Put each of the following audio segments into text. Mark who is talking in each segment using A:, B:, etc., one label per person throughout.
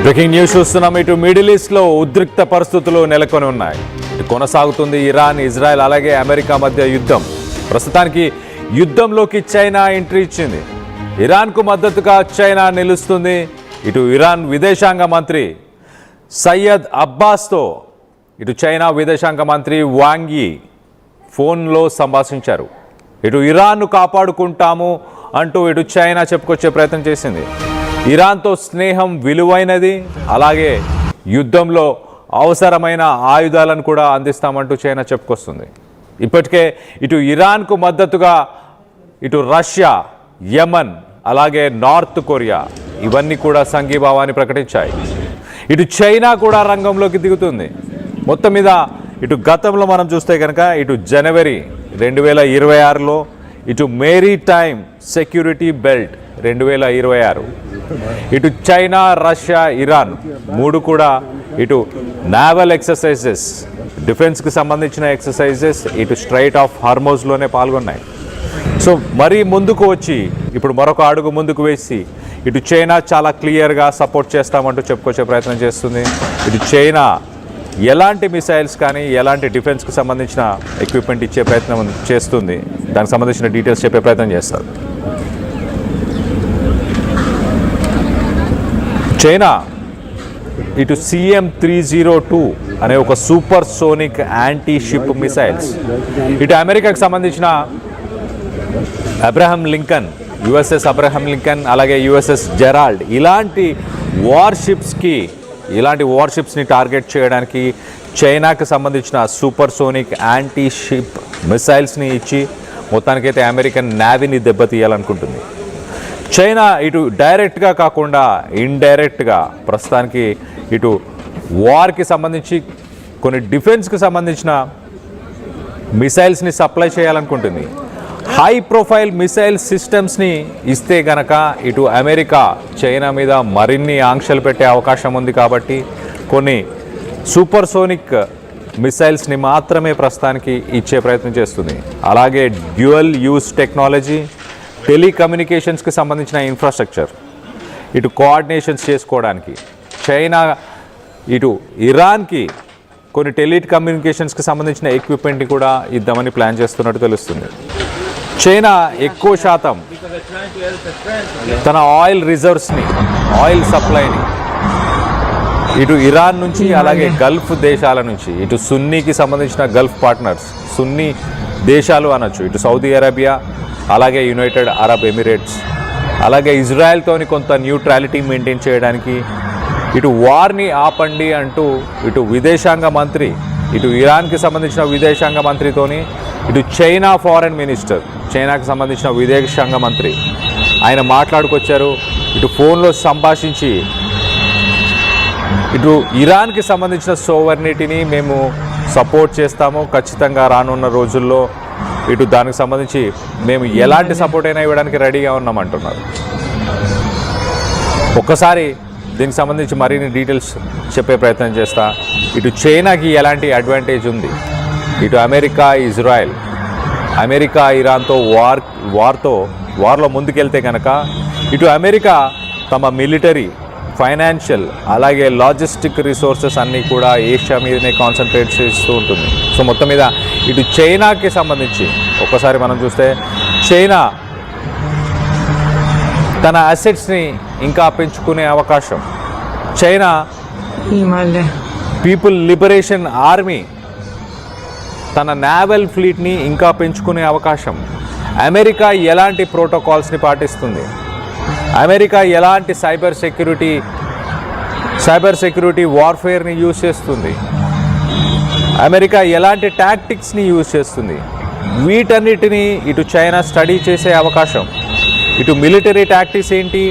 A: Breaking news చూస్తున్నాం. ఇటు middle ఈస్ట్లో ఉద్రిక్త పరిస్థితులు నెలకొని ఉన్నాయి. కొనసాగుతుంది ఇరాన్, ఇజ్రాయెల్ అలాగే అమెరికా మధ్య యుద్ధం. ప్రస్తుతానికి యుద్ధంలోకి చైనా ఎంట్రీ ఇచ్చింది. ఇరాన్కు మద్దతుగా చైనా నిలుస్తుంది. ఇటు ఇరాన్ విదేశాంగ మంత్రి సయ్యద్ అబ్బాస్తో ఇటు చైనా విదేశాంగ మంత్రి వాంగ్ యీ ఫోన్లో సంభాషించారు. ఇటు ఇరాన్ను కాపాడుకుంటాము అంటూ ఇటు చైనా చెప్పుకొచ్చే ప్రయత్నం చేసింది. ఇరాన్తో స్నేహం విలువైనది, అలాగే యుద్ధంలో అవసరమైన ఆయుధాలను కూడా అందిస్తామంటూ చైనా చెప్పుకొస్తుంది. ఇప్పటికే ఇటు ఇరాన్కు మద్దతుగా ఇటు రష్యా, యమన్ అలాగే నార్త్ కొరియా ఇవన్నీ కూడా సంఘీభావాన్ని ప్రకటించాయి. ఇటు చైనా కూడా రంగంలోకి దిగుతుంది. మొత్తం మీద ఇటు గతంలో మనం చూస్తే కనుక ఇటు జనవరి 2026లో ఇటు మేరీ టైమ్ సెక్యూరిటీ బెల్ట్ 2026, ఇటు చైనా, రష్యా, ఇరాన్ మూడు కూడా ఇటు నావల్ ఎక్సర్సైజెస్, డిఫెన్స్కి సంబంధించిన ఎక్సర్సైజెస్ ఇటు స్ట్రైట్ ఆఫ్ హార్మోజ్లోనే పాల్గొన్నాయి. సో మరీ ముందుకు వచ్చి ఇప్పుడు మరొక అడుగు ముందుకు వేసి ఇటు చైనా చాలా క్లియర్గా సపోర్ట్ చేస్తామంటూ చెప్పుకొచ్చే ప్రయత్నం చేస్తుంది. ఇటు చైనా ఎలాంటి మిసైల్స్ కానీ ఎలాంటి డిఫెన్స్కి సంబంధించిన ఎక్విప్మెంట్ ఇచ్చే ప్రయత్నం చేస్తుంది, దానికి సంబంధించిన డీటెయిల్స్ చెప్పే ప్రయత్నం చేస్తారు. చైనా ఇటు CM-302 అనే ఒక super sonic anti ship missiles, ఇటు అమెరికాకు సంబంధించిన Abraham Lincoln, USS Abraham Lincoln అలాగే USS జెరాల్డ్ ఇలాంటి వార్షిప్స్ని టార్గెట్ చేయడానికి చైనాకు సంబంధించిన సూపర్ సోనిక్ యాంటీ షిప్ మిసైల్స్ని ఇచ్చి మొత్తానికైతే అమెరికన్ నేవీని దెబ్బతీయాలనుకుంటుంది. చైనా ఇటు డైరెక్ట్గా కాకుండా ఇండైరెక్ట్గా ప్రస్తుతానికి ఇటు వార్కి సంబంధించి కొన్ని డిఫెన్స్కి సంబంధించిన మిసైల్స్ని సప్లై చేయాలనుకుంటుంది. హై ప్రొఫైల్ మిసైల్ సిస్టమ్స్ని ఇస్తే గనక ఇటు అమెరికా చైనా మీద మరిన్ని ఆంక్షలు పెట్టే అవకాశం ఉంది. కాబట్టి కొన్ని సూపర్ సోనిక్ మిసైల్స్ని మాత్రమే ప్రస్తుతానికి ఇచ్చే ప్రయత్నం చేస్తుంది. అలాగే డ్యూయల్ యూస్ టెక్నాలజీ, టెలికమ్యూనికేషన్స్కి సంబంధించిన ఇన్ఫ్రాస్ట్రక్చర్, ఇటు కోఆర్డినేషన్స్ చేసుకోవడానికి చైనా ఇటు ఇరాన్కి కొన్ని టెలికమ్యూనికేషన్స్కి సంబంధించిన ఎక్విప్మెంట్ని కూడా ఇద్దామని ప్లాన్ చేస్తున్నట్టు తెలుస్తుంది. చైనా ఎక్కువ శాతం తన ఆయిల్ రిజర్వ్స్ని, ఆయిల్ సప్లైని ఇటు ఇరాన్ నుంచి అలాగే గల్ఫ్ దేశాల నుంచి, ఇటు సున్నీకి సంబంధించిన గల్ఫ్ పార్ట్నర్స్, సున్నీ దేశాలు అనొచ్చు, ఇటు సౌదీ అరేబియా అలాగే యునైటెడ్ అరబ్ ఎమిరేట్స్ అలాగే ఇజ్రాయెల్తోని కొంత న్యూట్రాలిటీ మెయింటైన్ చేయడానికి ఇటు వార్ని ఆపండి అంటూ ఇటు విదేశాంగ మంత్రి, ఇటు ఇరాన్కి సంబంధించిన విదేశాంగ మంత్రితోని ఇటు చైనా ఫారెన్ మినిస్టర్, చైనాకి సంబంధించిన విదేశాంగ మంత్రి ఆయన మాట్లాడుకొచ్చారు. ఇటు ఫోన్లో సంభాషించి ఇటు ఇరాన్కి సంబంధించిన సోవర్నిటీని మేము సపోర్ట్ చేస్తాము, ఖచ్చితంగా రానున్న రోజుల్లో ఇటు దానికి సంబంధించి మేము ఎలాంటి సపోర్ట్ అయినా ఇవ్వడానికి రెడీగా ఉన్నామంటున్నారు. ఒక్కసారి దీనికి సంబంధించి మరిన్ని డీటెయిల్స్ చెప్పే ప్రయత్నం చేస్తా. ఇటు చైనాకి ఎలాంటి అడ్వాంటేజ్ ఉంది, ఇటు అమెరికా, ఇజ్రాయెల్, అమెరికా ఇరాన్తో వార్లో ముందుకెళ్తే కనుక ఇటు అమెరికా తమ మిలిటరీ, ఫైనాన్షియల్ అలాగే లాజిస్టిక్ రిసోర్సెస్ అన్నీ కూడా ఏషియా మీదనే కాన్సన్ట్రేట్ చేస్తూ ఉంటుంది. సో మొత్తం మీద ఇటు చైనాకి సంబంధించి ఒక్కసారి మనం చూస్తే చైనా తన అసెట్స్ని ఇంకా పెంచుకునే అవకాశం, చైనా పీపుల్ లిబరేషన్ ఆర్మీ తన నావల్ ఫ్లీట్ని ఇంకా పెంచుకునే అవకాశం, అమెరికా ఎలాంటి ప్రోటోకాల్స్ని పాటిస్తుంది, అమెరికా ఎలాంటి సైబర్ సెక్యూరిటీ వార్ఫేర్ని యూజ్ చేస్తుంది, అమెరికా ఎలాంటి టాక్టిక్స్ని యూజ్ చేస్తుంది, వీటన్నిటిని ఇటు చైనా స్టడీ చేసే అవకాశం. ఇటు మిలిటరీ టాక్టిక్స్ ఏంటి,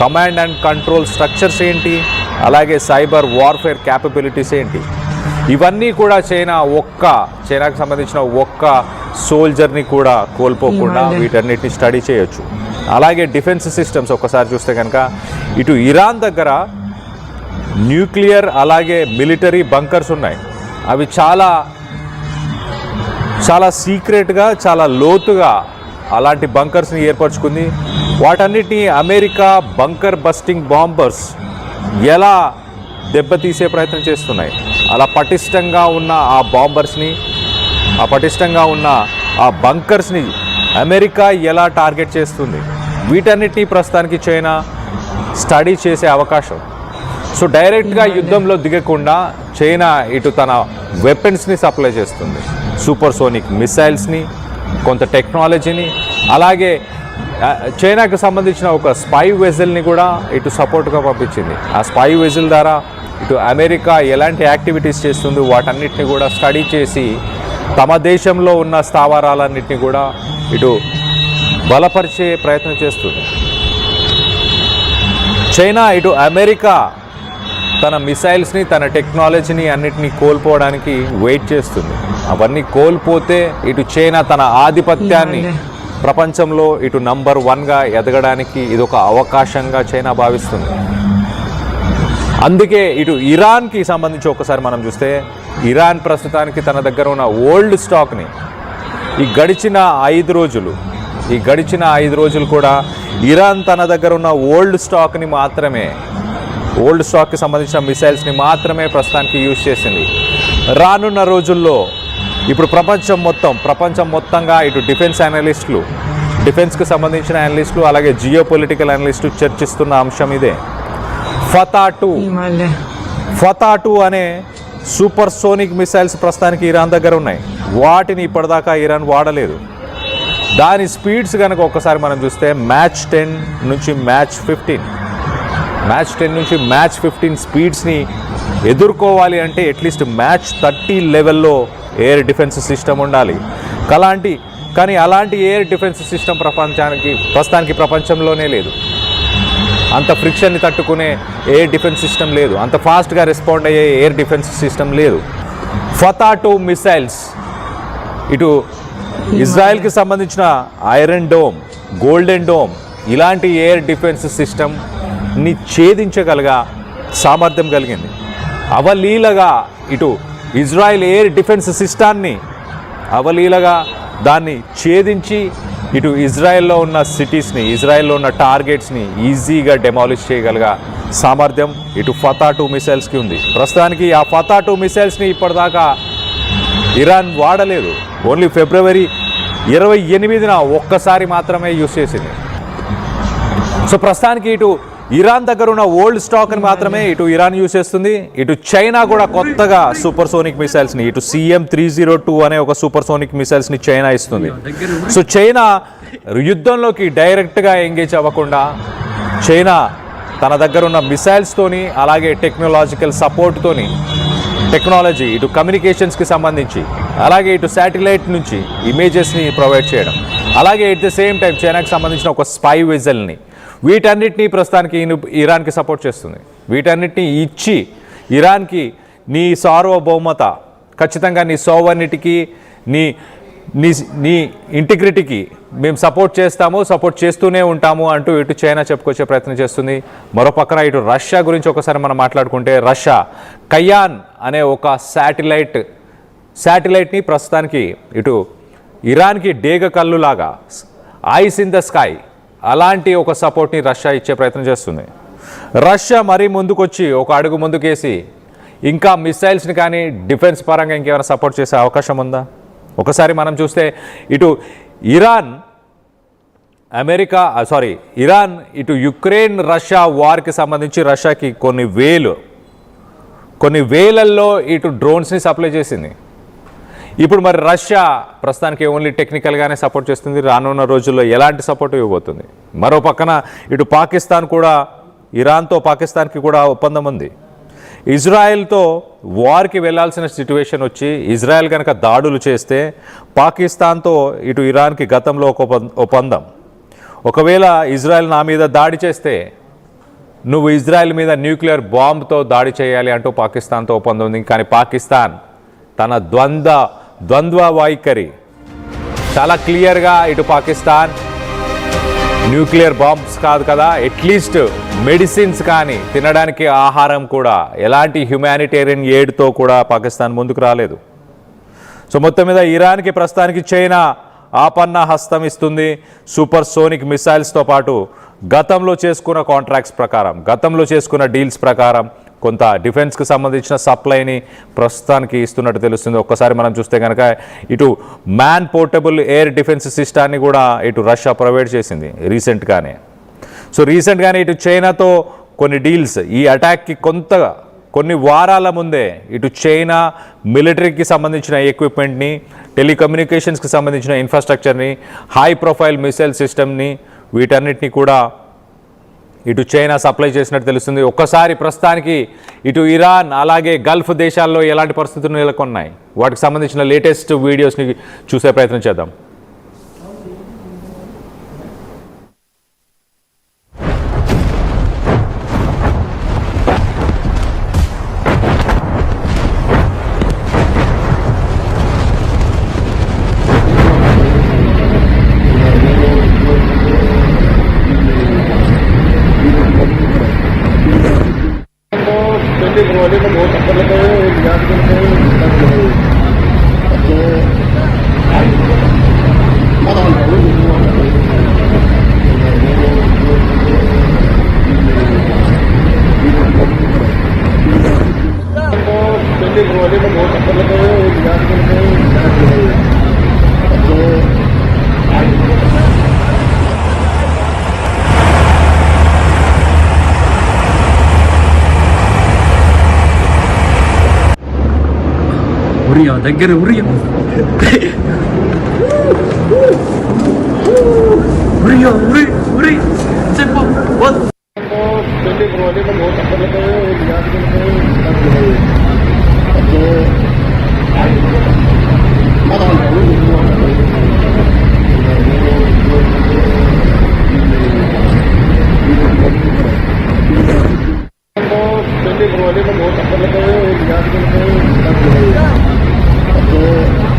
A: కమాండ్ అండ్ కంట్రోల్ స్ట్రక్చర్స్ ఏంటి, అలాగే సైబర్ వార్ఫేర్ క్యాపబిలిటీస్ ఏంటి, ఇవన్నీ కూడా చైనాకు సంబంధించిన ఒక్క సోల్జర్ని కూడా కోల్పోకుండా వీటన్నిటిని స్టడీ చేయొచ్చు. అలాగే డిఫెన్స్ సిస్టమ్స్ ఒక్కసారి చూస్తే కనుక ఇటు ఇరాన్ దగ్గర న్యూక్లియర్ అలాగే మిలిటరీ బంకర్స్ ఉన్నాయి. అవి చాలా సీక్రెట్గా, చాలా లోతుగా అలాంటి బంకర్స్ని ఏర్పరచుకుంది. వాటన్నిటినీ అమెరికా బంకర్ బస్టింగ్ బాంబర్స్ ఎలా దెబ్బతీసే ప్రయత్నం చేస్తున్నాయి. అలా పటిష్టంగా ఉన్న ఆ బాంబర్స్ని, ఆ పటిష్టంగా ఉన్న ఆ బంకర్స్ని అమెరికా ఎలా టార్గెట్ చేస్తుంది, వీటన్నిటినీ ప్రస్తుతానికి చైనా స్టడీ చేసే అవకాశం. సో డైరెక్ట్గా యుద్ధంలో దిగకుండా చైనా ఇటు తన వెపన్స్ని సప్లై చేస్తుంది, సూపర్ సోనిక్ మిసైల్స్ని, కొంత టెక్నాలజీని. అలాగే చైనాకు సంబంధించిన ఒక స్పై వెజల్ని కూడా ఇటు సపోర్ట్గా పంపించింది. ఆ స్పై వెజల్ ద్వారా ఇటు అమెరికా ఎలాంటి యాక్టివిటీస్ చేస్తుందో వాటన్నిటిని కూడా స్టడీ చేసి తమ దేశంలో ఉన్న స్థావరాలన్నింటినీ కూడా ఇటు బలపరిచే ప్రయత్నం చేస్తుంది. చైనా ఇటు అమెరికా తన మిసైల్స్ని, తన టెక్నాలజీని అన్నిటినీ కోల్పోవడానికి వెయిట్ చేస్తుంది. అవన్నీ కోల్పోతే ఇటు చైనా తన ఆధిపత్యాన్ని ప్రపంచంలో ఇటు నంబర్ 1గా ఎదగడానికి ఇదొక అవకాశంగా చైనా భావిస్తుంది. అందుకే ఇటు ఇరాన్కి సంబంధించి ఒకసారి మనం చూస్తే, ఇరాన్ ప్రస్తుతానికి తన దగ్గర ఉన్న ఓల్డ్ స్టాక్ని ఈ గడిచిన 5 రోజులు కూడా ఇరాన్ తన దగ్గర ఉన్న ఓల్డ్ స్టాక్ని మాత్రమే, ఓల్డ్ స్టాక్కి సంబంధించిన మిసైల్స్ని మాత్రమే ప్రస్తుతానికి యూజ్ చేసింది. రానున్న రోజుల్లో ఇప్పుడు ప్రపంచం మొత్తంగా ఇటు డిఫెన్స్ అనలిస్టులు, డిఫెన్స్కి సంబంధించిన అనలిస్టులు, అలాగే జియో పొలిటికల్ అనలిస్టులు చర్చిస్తున్న అంశం ఇదే. ఫతా 2 అనే సూపర్ సోనిక్ మిసైల్స్ ప్రస్తుతానికి ఇరాన్ దగ్గర ఉన్నాయి. వాటిని ఇప్పటిదాకా ఇరాన్ వాడలేదు. దాని స్పీడ్స్ కనుక ఒక్కసారి మనం చూస్తే మ్యాచ్ 10 నుంచి మ్యాచ్ 15 స్పీడ్స్ని ఎదుర్కోవాలి అంటే అట్లీస్ట్ మ్యాచ్ 30 లెవెల్లో ఎయిర్ డిఫెన్స్ సిస్టమ్ ఉండాలి. కానీ అలాంటి ఎయిర్ డిఫెన్స్ సిస్టమ్ ప్రస్తుతానికి ప్రపంచంలోనే లేదు. అంత ఫ్రిక్షన్ని తట్టుకునే ఎయిర్ డిఫెన్స్ సిస్టమ్ లేదు, అంత ఫాస్ట్గా రెస్పాండ్ అయ్యే ఎయిర్ డిఫెన్స్ సిస్టమ్ లేదు. ఫతా 2 మిసైల్స్ ఇటు ఇజ్రాయెల్కి సంబంధించిన ఐరన్ డోమ్, గోల్డెన్ డోమ్ ఇలాంటి ఎయిర్ డిఫెన్స్ సిస్టమ్ని ఛేదించగలగా సామర్థ్యం కలిగింది. అవలీలగా ఇటు ఇజ్రాయెల్ ఎయిర్ డిఫెన్స్ సిస్టాన్ని అవలీలగా దాన్ని ఛేదించి ఇటు ఇజ్రాయెల్లో ఉన్న సిటీస్ని, ఇజ్రాయెల్లో ఉన్న టార్గెట్స్ని ఈజీగా డెమాలిష్ చేయగలగా సామర్థ్యం ఇటు ఫతా 2 మిసైల్స్కి ఉంది. ప్రస్తుతానికి ఆ ఫతా 2 మిసైల్స్ని ఇప్పటిదాకా ఇరాన్ వాడలేదు. ఓన్లీ ఫిబ్రవరి 28న ఒక్కసారి మాత్రమే యూజ్ చేసింది. సో ప్రస్తుతానికి ఇటు ఇరాన్ దగ్గర ఉన్న ఓల్డ్ స్టాక్ని మాత్రమే ఇటు ఇరాన్ యూజ్ చేస్తుంది. ఇటు చైనా కూడా కొత్తగా సూపర్ సోనిక్ మిసైల్స్ని, ఇటు CM-302 అనే ఒక సూపర్ సోనిక్ మిసైల్స్ని చైనా ఇస్తుంది. సో చైనా యుద్ధంలోకి డైరెక్ట్గా ఎంగేజ్ అవ్వకుండా చైనా తన దగ్గర ఉన్న మిసైల్స్తోని, అలాగే టెక్నాలజికల్ సపోర్ట్తోని, టెక్నాలజీ ఇటు కమ్యూనికేషన్స్కి సంబంధించి, అలాగే ఇటు శాటిలైట్ నుంచి ఇమేజెస్ని ప్రొవైడ్ చేయడం, అలాగే ఎట్ ద సేమ్ టైం చైనాకి సంబంధించిన ఒక స్పై వెజల్ని, వీటన్నిటినీ ప్రస్తుతానికి ఇరాన్కి సపోర్ట్ చేస్తుంది. వీటన్నిటినీ ఇచ్చి ఇరాన్కి నీ సార్వభౌమత, ఖచ్చితంగా నీ సోవర్నిటీకి, నీ ఇంటిగ్రిటీకి మేము సపోర్ట్ చేస్తూనే ఉంటాము అంటూ ఇటు చైనా చెప్పుకొచ్చే ప్రయత్నం చేస్తుంది. మరో పక్కన ఇటు రష్యా గురించి ఒకసారి మనం మాట్లాడుకుంటే, రష్యా కయాన్ అనే ఒక శాటిలైట్ని ప్రస్తుతానికి ఇటు ఇరాన్కి డేగ కళ్ళులాగా, ఐస్ ఇన్ ద స్కై అలాంటి ఒక సపోర్ట్ని రష్యా ఇచ్చే ప్రయత్నం చేస్తుంది. రష్యా మరీ ముందుకొచ్చి ఒక అడుగు ముందుకేసి ఇంకా మిసైల్స్ని కానీ డిఫెన్స్ పరంగా ఇంకేమైనా సపోర్ట్ చేసే అవకాశం ఉందా? ఒకసారి మనం చూస్తే ఇటు ఇరాన్ ఇటు యుక్రెయిన్ రష్యా వార్కి సంబంధించి రష్యాకి కొన్ని వేలల్లో ఇటు డ్రోన్స్ని సప్లై చేసింది. ఇప్పుడు మరి రష్యా ప్రస్తుతానికి ఓన్లీ టెక్నికల్గానే సపోర్ట్ చేస్తుంది. రానున్న రోజుల్లో ఎలాంటి సపోర్ట్ ఇవ్వబోతుంది? మరో పక్కన ఇటు పాకిస్తాన్కి కూడా ఒప్పందం ఉంది. ఇజ్రాయెల్తో వార్కి వెళ్లాల్సిన సిచ్యువేషన్ వచ్చి ఇజ్రాయెల్ కనుక దాడులు చేస్తే పాకిస్తాన్తో ఇటు ఇరాన్కి గతంలో ఒక ఒప్పందం, ఒకవేళ ఇజ్రాయెల్ నా మీద దాడి చేస్తే నువ్వు ఇజ్రాయెల్ మీద న్యూక్లియర్ బాంబ్తో దాడి చేయాలి అంటూ పాకిస్తాన్తో ఒప్పందం ఉంది. కానీ పాకిస్తాన్ తన ద్వంద్వ వైఖరి చాలా క్లియర్గా ఇటు పాకిస్తాన్ న్యూక్లియర్ బాంబ్స్ కాదు కదా, అట్లీస్ట్ మెడిసిన్స్ కానీ తినడానికి ఆహారం కూడా ఎలాంటి హ్యుమానిటేరియన్ ఎయిడ్తో కూడా పాకిస్తాన్ ముందుకు రాలేదు. సో మొత్తం మీద ఇరాన్కి ప్రస్తుతానికి చైనా ఆపన్న హస్తం ఇస్తుంది. సూపర్ సోనిక్ మిసైల్స్తో పాటు గతంలో చేసుకున్న కాంట్రాక్ట్స్ ప్రకారం, గతంలో చేసుకున్న డీల్స్ ప్రకారం కొంత డిఫెన్స్కి సంబంధించిన సప్లైని ప్రస్తుతానికి ఇస్తున్నట్టు తెలుస్తుంది. ఒక్కసారి మనం చూస్తే కనుక ఇటు మ్యాన్ పోర్టబుల్ ఎయిర్ డిఫెన్స్ సిస్టాన్ని కూడా ఇటు రష్యా ప్రొవైడ్ చేసింది రీసెంట్గానే. సో రీసెంట్గానే ఇటు చైనాతో కొన్ని డీల్స్, ఈ అటాక్కి కొన్ని వారాల ముందే ఇటు చైనా మిలిటరీకి సంబంధించిన ఎక్విప్మెంట్ని, టెలికమ్యూనికేషన్స్కి సంబంధించిన ఇన్ఫ్రాస్ట్రక్చర్ని, హై ప్రొఫైల్ మిసైల్ సిస్టమ్ని, వీటన్నిటిని కూడా ఇటు చైనా సప్లై చేసినట్టు తెలుస్తుంది. ఒక్కసారి ప్రస్తుతానికి ఇటు ఇరాన్ అలాగే గల్ఫ్ దేశాల్లో ఎలాంటి పరిస్థితులు నెలకొన్నాయి, వాటికి సంబంధించిన లేటెస్ట్ వీడియోస్ని చూసే ప్రయత్నం చేద్దాం.
B: बहुत अच्छा लगा है, याद करते हैं बहुत अच्छा लगा है, याद करते हैं
C: ఉరియా దగ్గర ఉరియా ఉరియా ఉరి ఉరి చెప్పు
B: बहुत अच्छा लगा है, याद करते हैं बहुत अच्छा लगा है, याद करते हैं